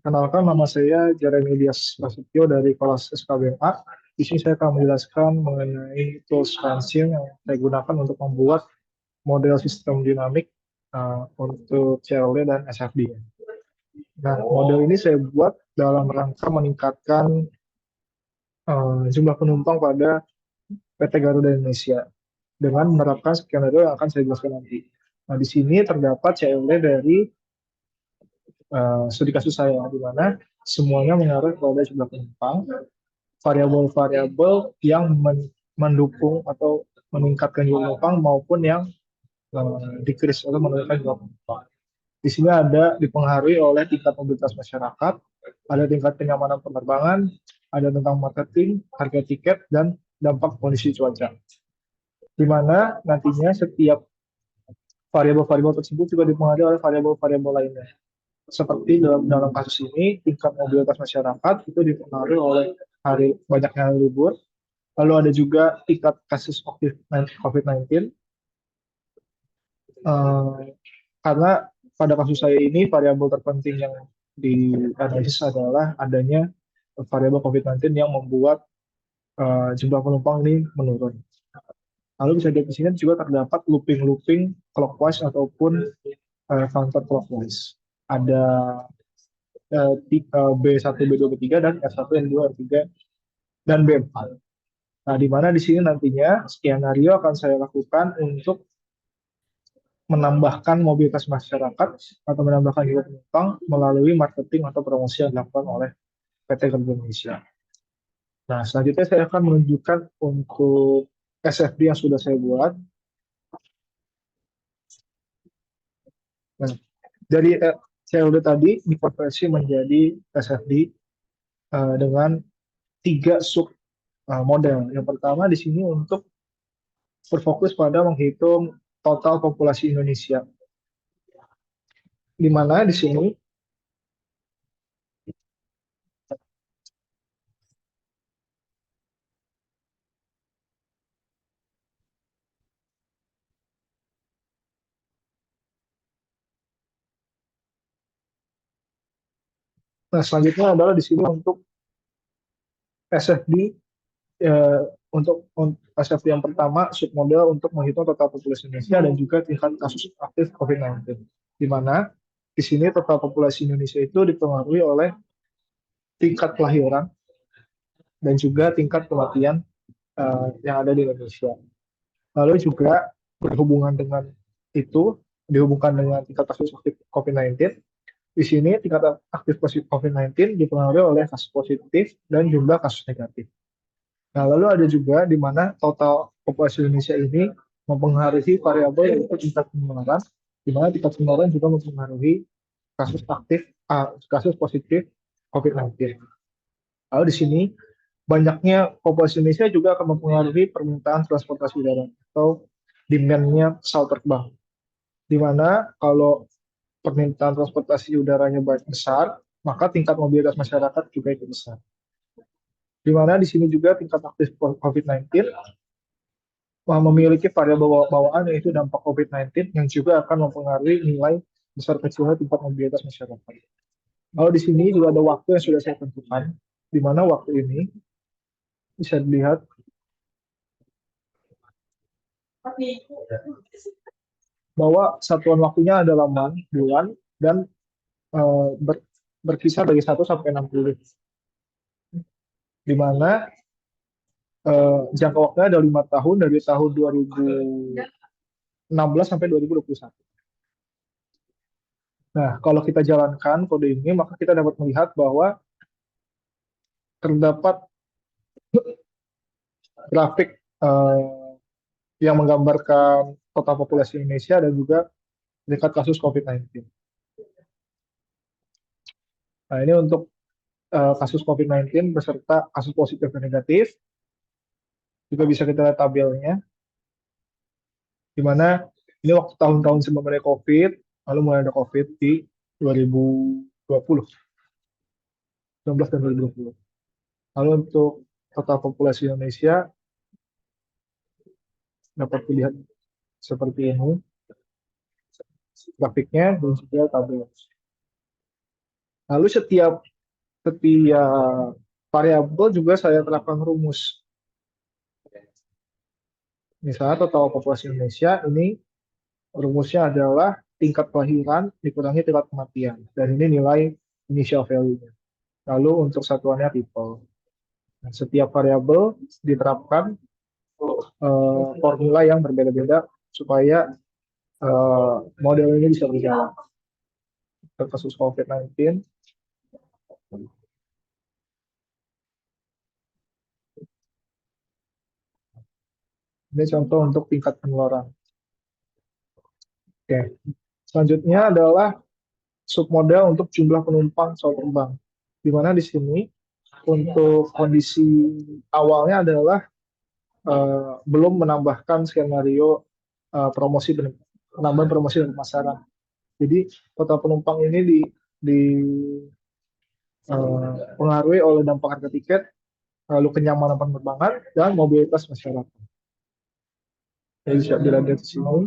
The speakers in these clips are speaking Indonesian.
Kenalkan, nama saya Jeremy Dias Prasetyo dari kelas SKBMA. Di sini saya akan menjelaskan mengenai tools Transient yang saya gunakan untuk membuat model sistem dinamik untuk CLD dan SFD. Nah, model ini saya buat dalam rangka meningkatkan jumlah penumpang pada PT Garuda Indonesia dengan menerapkan skenario yang akan saya jelaskan nanti. Nah, di sini terdapat CLD dari studi kasus saya, di mana semuanya mengarah kepada jumlah penumpang, variabel-variabel yang mendukung atau meningkatkan jumlah penumpang maupun yang decrease atau menurunkan jumlah penumpang. Di sini ada dipengaruhi oleh tingkat mobilitas masyarakat, ada tingkat kenyamanan penerbangan, ada tentang marketing, harga tiket, dan dampak kondisi cuaca. Di mana nantinya setiap variabel-variabel tersebut juga dipengaruhi oleh variabel-variabel lainnya. Seperti dalam kasus ini, tingkat mobilitas masyarakat itu dipengaruhi oleh banyaknya hari libur. Lalu ada juga tingkat kasus COVID-19, karena pada kasus saya ini variabel terpenting yang dianalisis adalah adanya variabel COVID-19 yang membuat jumlah penumpang ini menurun. Lalu bisa dilihat di sini juga terdapat looping-looping clockwise ataupun counterclockwise. Ada B1, B2, B3, dan R1, R2, R3, dan B4. Nah, di mana di sini nantinya skenario akan saya lakukan untuk menambahkan mobilitas masyarakat atau menambahkan jumlah penumpang melalui marketing atau promosi yang dilakukan oleh PT Garuda Indonesia. Nah, selanjutnya saya akan menunjukkan untuk SFD yang sudah saya buat. Nah, dari CLD tadi dikonversi menjadi SFD dengan tiga sub model. Yang pertama di sini untuk berfokus pada menghitung total populasi Indonesia, di mana di sini selanjutnya adalah di sini untuk SFD, eh, untuk SFD yang pertama submodel untuk menghitung total populasi Indonesia dan juga tingkat kasus aktif COVID-19, di mana di sini total populasi Indonesia itu dipengaruhi oleh tingkat kelahiran dan juga tingkat kematian yang ada di Indonesia. Lalu juga berhubungan dengan itu, dihubungkan dengan tingkat kasus aktif COVID-19, di sini tingkat aktif positif COVID-19 dipengaruhi oleh kasus positif dan jumlah kasus negatif. Nah, lalu ada juga di mana total populasi Indonesia ini mempengaruhi variabel yaitu tingkat penularan, di mana tingkat penularan juga mempengaruhi kasus aktif, kasus positif COVID-19. Lalu di sini banyaknya populasi Indonesia juga akan mempengaruhi permintaan transportasi udara atau demand-nya pesawat terbang. Di mana kalau permintaan transportasi udaranya besar, maka tingkat mobilitas masyarakat juga itu besar. Di mana di sini juga tingkat aktif COVID-19 memiliki variabel bawaan yaitu dampak COVID-19 yang juga akan mempengaruhi nilai besar kecilnya tingkat mobilitas masyarakat. Lalu di sini juga ada waktu yang sudah saya tentukan, di mana waktu ini bisa dilihat bahwa satuan waktunya adalah bulan dan berkisar dari 1 sampai 60, di mana jangka waktunya ada 5 tahun dari tahun 2016 sampai 2021. Nah, kalau kita jalankan kode ini, maka kita dapat melihat bahwa terdapat grafik yang menggambarkan total populasi Indonesia dan juga tingkat kasus COVID-19. Nah, ini untuk kasus COVID-19 beserta kasus positif dan negatif. Juga bisa kita lihat tabelnya, di mana ini waktu tahun-tahun sebelum ada COVID, lalu mulai ada COVID di 2020, 2019 dan 2020. Lalu untuk total populasi Indonesia dapat dilihat seperti ini grafiknya dan juga tabel. Lalu setiap variabel juga saya terapkan rumus. Misalnya total populasi Indonesia ini rumusnya adalah tingkat kelahiran dikurangi tingkat kematian. Dan ini nilai initial value-nya. Lalu untuk satuannya people. Nah, setiap variabel diterapkan formula yang berbeda-beda supaya model ini bisa berjalan. Untuk kasus COVID-19, ini contoh untuk tingkat penularan. Oke. Selanjutnya adalah submodel untuk jumlah penumpang pesawat terbang. Di mana di sini untuk kondisi awalnya adalah belum menambahkan skenario penambahan promosi dan pemasaran. Jadi total penumpang ini pengaruhi oleh dampak harga tiket, lalu kenyamanan penerbangan dan mobilitas masyarakat. Jadi bisa dilihat di sini.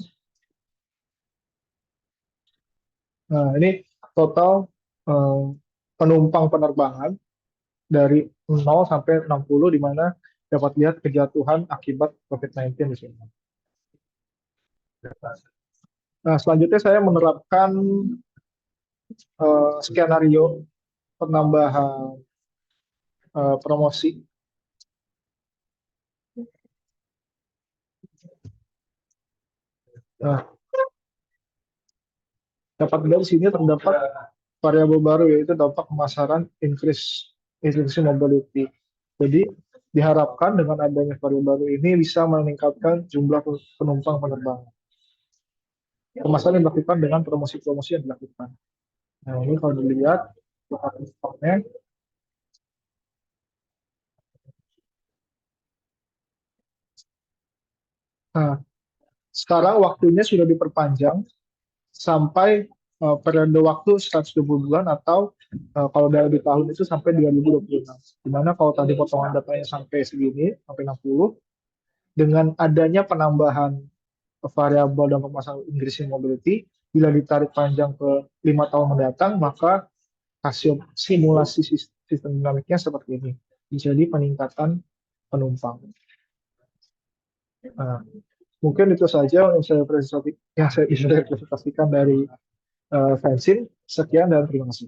Nah, ini total eh, penumpang penerbangan dari 0 sampai 60 di mana dapat lihat kejatuhan akibat COVID-19 di sini. Nah, selanjutnya saya menerapkan skenario penambahan promosi. Nah, dapat dilihat di sini terdapat variabel baru yaitu dampak pemasaran increase mobility. Jadi diharapkan dengan adanya variabel baru ini bisa meningkatkan jumlah penumpang penerbangan. Pemasaran yang dilakukan dengan promosi-promosi yang dilakukan. Nah, ini kalau dilihat penumpangnya. Nah, sekarang waktunya sudah diperpanjang sampai periode waktu 120 bulan atau kalau dari tahun itu sampai 2026. Dimana kalau tadi potongan datanya sampai segini, sampai 60, dengan adanya penambahan variabel dan pemasaran increasing mobility, bila ditarik panjang ke 5 tahun mendatang, maka hasil simulasi sistem dinamiknya seperti ini. Jadi peningkatan penumpang. Nah, mungkin itu saja yang saya bisa presentasikan dari Fansin. Sekian dan terima kasih.